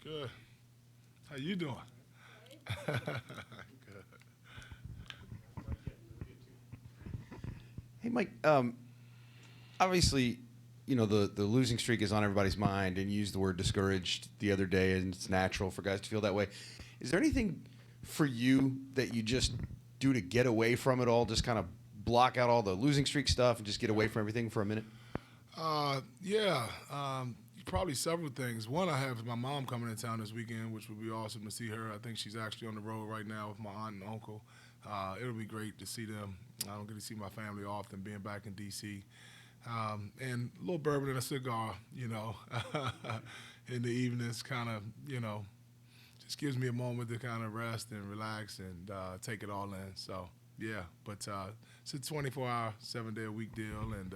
Good. How you doing? Good. Hey, Mike. Obviously, the losing streak is on everybody's mind, and you used the word discouraged the other day, and it's natural for guys to feel that way. Is there anything for you that you just do to get away from it all? Just kind of block out all the losing streak stuff and just get away from everything for a minute? Yeah. Probably several things. One, I have my mom coming in town this weekend, which would be awesome to see her. I think she's actually on the road right now with my aunt and uncle. It'll be great to see them. I don't get to see my family often, being back in D.C. And a little bourbon and a cigar, in the evenings, kind of, just gives me a moment to kind of rest and relax and take it all in. So, yeah, but it's a 24-hour, 7-day-a-week deal, and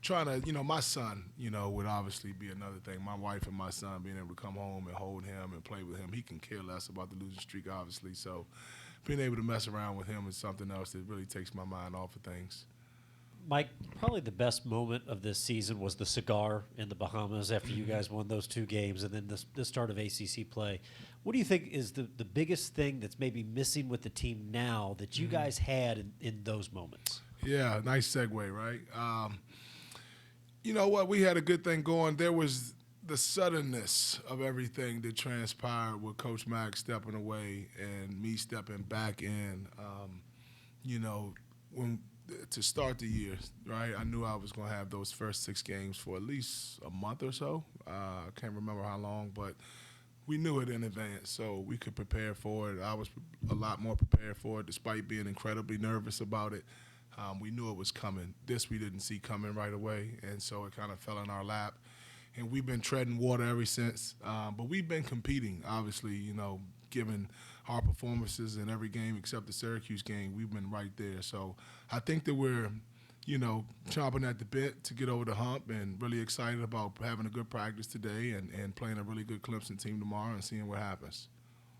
trying to, my son, would obviously be another thing. My wife and my son being able to come home and hold him and play with him. He can care less about the losing streak, obviously. So being able to mess around with him is something else that really takes my mind off of things. Mike, probably the best moment of this season was the cigar in the Bahamas after you guys won those 2 games and then the start of ACC play. What do you think is the biggest thing that's maybe missing with the team now that you guys had in those moments? Yeah, nice segue, right? You know what? We had a good thing going. There was the suddenness of everything that transpired with Coach Mack stepping away and me stepping back in. When to start the year, right? I knew I was going to have those first 6 games for at least a month or so. I can't remember how long, but we knew it in advance, so we could prepare for it. I was a lot more prepared for it, despite being incredibly nervous about it. We knew it was coming. This we didn't see coming right away, and so it kind of fell in our lap. And we've been treading water ever since. But we've been competing, obviously, given our performances in every game except the Syracuse game, we've been right there. So I think that we're, chomping at the bit to get over the hump and really excited about having a good practice today and playing a really good Clemson team tomorrow and seeing what happens.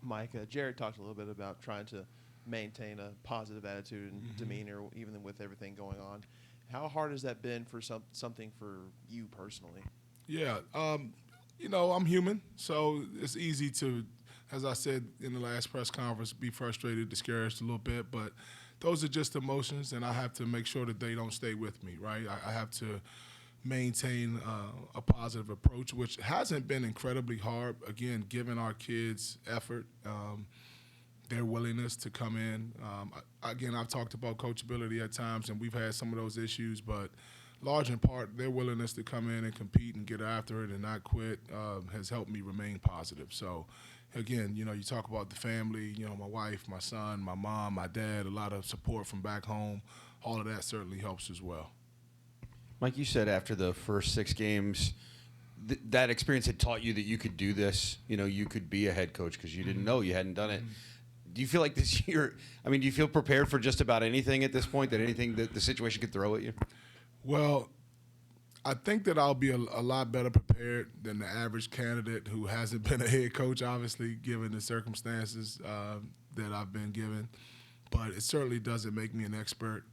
Mike, Jared talked a little bit about trying to maintain a positive attitude and demeanor even with everything going on. How hard has that been for something for you personally? Yeah, I'm human, so it's easy to, as I said in the last press conference, be frustrated, discouraged a little bit, but those are just emotions, and I have to make sure that they don't stay with me, right? I have to maintain a positive approach, which hasn't been incredibly hard, again, given our kids' effort, their willingness to come in. Again, I've talked about coachability at times, and we've had some of those issues, but large in part, their willingness to come in and compete and get after it and not quit has helped me remain positive. So, again, you talk about the family, my wife, my son, my mom, my dad, a lot of support from back home. All of that certainly helps as well. Mike, you said after the first 6 games, that experience had taught you that you could do this. You could be a head coach because you didn't know, you hadn't done it. Do you feel like this year, do you feel prepared for just about anything at this point, that anything that the situation could throw at you? Well, I think that I'll be a lot better prepared than the average candidate who hasn't been a head coach, obviously, given the circumstances that I've been given. But it certainly doesn't make me an expert.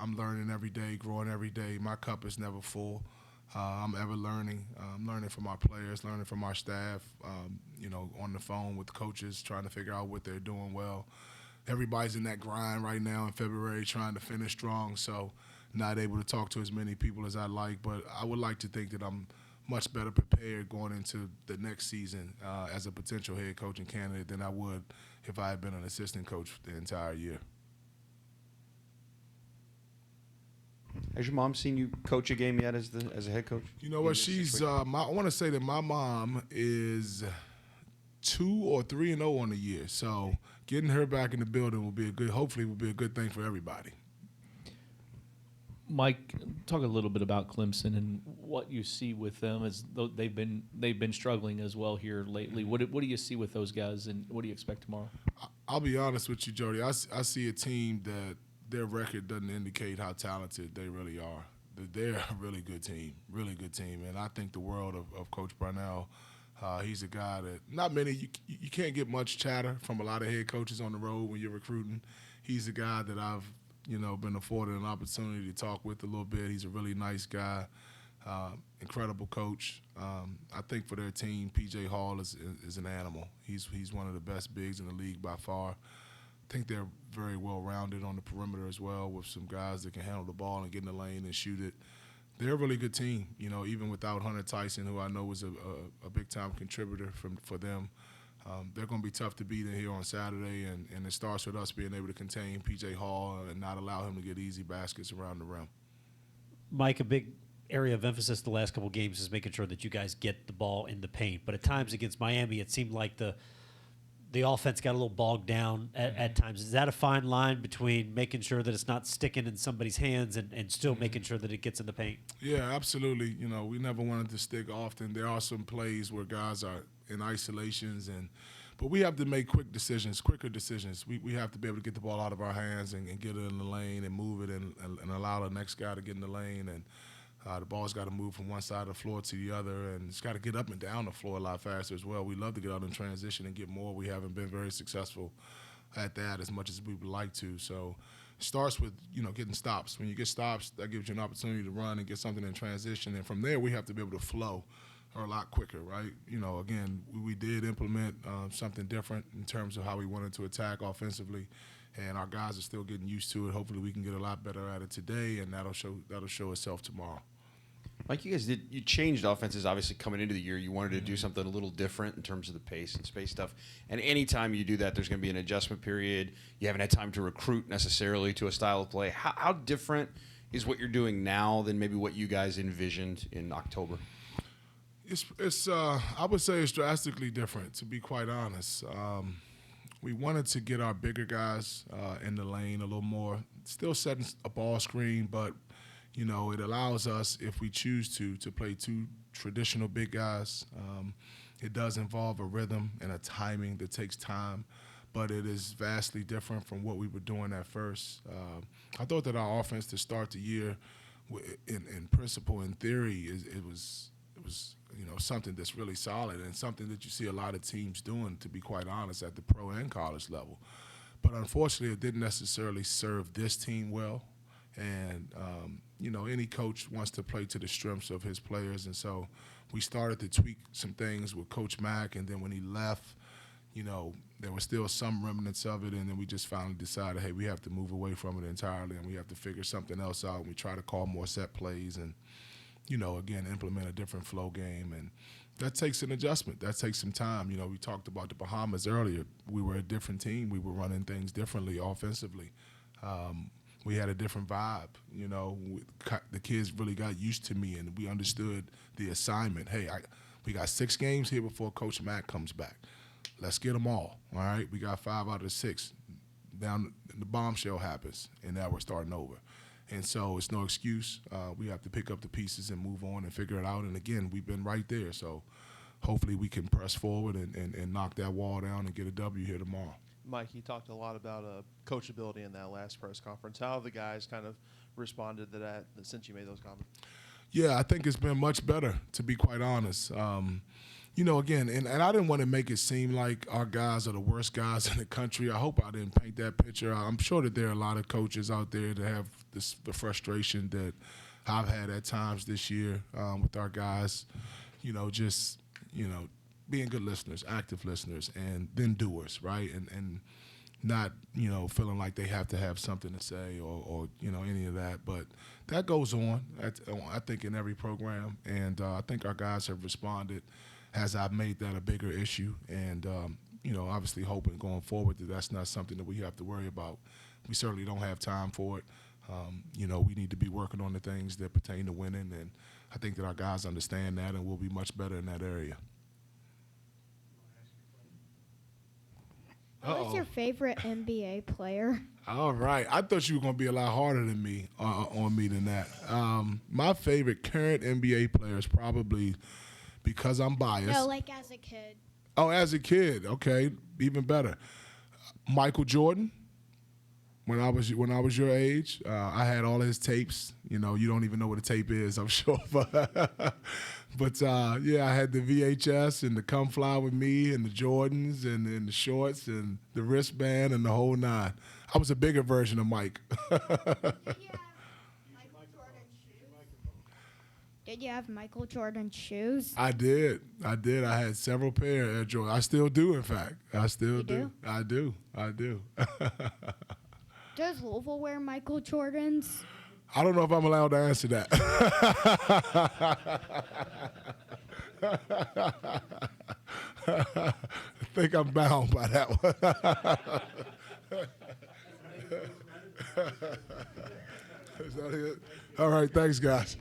I'm learning every day, growing every day. My cup is never full. I'm ever learning. I'm learning from our players, learning from our staff, on the phone with coaches, trying to figure out what they're doing well. Everybody's in that grind right now in February, trying to finish strong, so not able to talk to as many people as I'd like. But I would like to think that I'm much better prepared going into the next season as a potential head coaching candidate than I would if I had been an assistant coach the entire year. Has your mom seen you coach a game yet as a head coach? You know what? She's. I want to say that my mom is 2 or 3-0 on the year. So getting her back in the building will be hopefully will be a good thing for everybody. Mike, talk a little bit about Clemson and what you see with them, as though they've been struggling as well here lately. What do you see with those guys, and what do you expect tomorrow? I'll be honest with you, Jody. I see a team that their record doesn't indicate how talented they really are. They're a really good team, and I think the world of Coach Brownell. He's a guy that not many you can't get much chatter from a lot of head coaches on the road when you're recruiting. He's a guy that I've been afforded an opportunity to talk with a little bit. He's a really nice guy. Incredible coach. I think for their team, P.J. Hall is an animal. He's one of the best bigs in the league by far. I think they're very well-rounded on the perimeter as well, with some guys that can handle the ball and get in the lane and shoot it. They're a really good team, even without Hunter Tyson, who I know was a big-time contributor for them. They're going to be tough to beat in here on Saturday, and it starts with us being able to contain P.J. Hall and not allow him to get easy baskets around the rim. Mike, a big area of emphasis the last couple of games is making sure that you guys get the ball in the paint. But at times against Miami, it seemed like the offense got a little bogged down at times. Is that a fine line between making sure that it's not sticking in somebody's hands and still making sure that it gets in the paint? Yeah, absolutely. We never wanted to stick often. There are some plays where guys are in isolations, but we have to make quicker decisions. We have to be able to get the ball out of our hands and get it in the lane and move it and allow the next guy to get in the lane. And the ball's got to move from one side of the floor to the other, and it's got to get up and down the floor a lot faster as well. We love to get out in transition and get more. We haven't been very successful at that as much as we would like to. So it starts with, getting stops. When you get stops, that gives you an opportunity to run and get something in transition. And from there, we have to be able to flow a lot quicker, right? Again, we did implement something different in terms of how we wanted to attack offensively, and our guys are still getting used to it. Hopefully we can get a lot better at it today, and that'll show itself tomorrow. Mike, you changed offenses obviously coming into the year. You wanted to do something a little different in terms of the pace and space stuff. And anytime you do that, there's going to be an adjustment period. You haven't had time to recruit necessarily to a style of play. How different is what you're doing now than maybe what you guys envisioned in October? It's I would say it's drastically different, to be quite honest. We wanted to get our bigger guys in the lane a little more, still setting a ball screen, but it allows us, if we choose to play two traditional big guys. It does involve a rhythm and a timing that takes time, but it is vastly different from what we were doing at first. I thought that our offense to start the year, in principle, in theory, it was something that's really solid and something that you see a lot of teams doing, to be quite honest, at the pro and college level. But unfortunately, it didn't necessarily serve this team well. And, any coach wants to play to the strengths of his players. And so we started to tweak some things with Coach Mack. And then when he left, there were still some remnants of it. And then we just finally decided, hey, we have to move away from it entirely and we have to figure something else out. And we try to call more set plays and, again, implement a different flow game. And that takes an adjustment. That takes some time. We talked about the Bahamas earlier. We were a different team. We were running things differently offensively. We had a different vibe. The kids really got used to me, and we understood the assignment. Hey, we got 6 games here before Coach Mack comes back. Let's get them all right? We got 5 out of 6. Down the bombshell happens, and now we're starting over. And so it's no excuse. We have to pick up the pieces and move on and figure it out. And, again, we've been right there. So hopefully we can press forward and knock that wall down and get a W here tomorrow. Mike, you talked a lot about coachability in that last press conference. How have the guys kind of responded to that since you made those comments? Yeah, I think it's been much better, to be quite honest. Again, and I didn't want to make it seem like our guys are the worst guys in the country. I hope I didn't paint that picture. I'm sure that there are a lot of coaches out there that have the frustration that I've had at times this year with our guys, being good listeners, active listeners, and then doers, right? And not, feeling like they have to have something to say or any of that. But that goes on, I think, in every program. And I think our guys have responded as I've made that a bigger issue. And, obviously hoping going forward that that's not something that we have to worry about. We certainly don't have time for it. We need to be working on the things that pertain to winning. And I think that our guys understand that and we'll be much better in that area. What's your favorite NBA player? All right. I thought you were going to be a lot harder than me on me than that. My favorite current NBA player is probably, because I'm biased. No, like as a kid. Oh, as a kid. Okay, even better. Michael Jordan. When I was your age, I had all his tapes. You don't even know what a tape is, I'm sure. But I had the VHS and the Come Fly With Me and the Jordans and the shorts and the wristband and the whole 9. I was a bigger version of Mike. Did you have Michael Jordan shoes? I did. I had several pair of Air Jordan. I still do, in fact. I still You do. I do. Does Louisville wear Michael Jordans? I don't know if I'm allowed to answer that. I think I'm bound by that one. Is that it? All right, thanks, guys.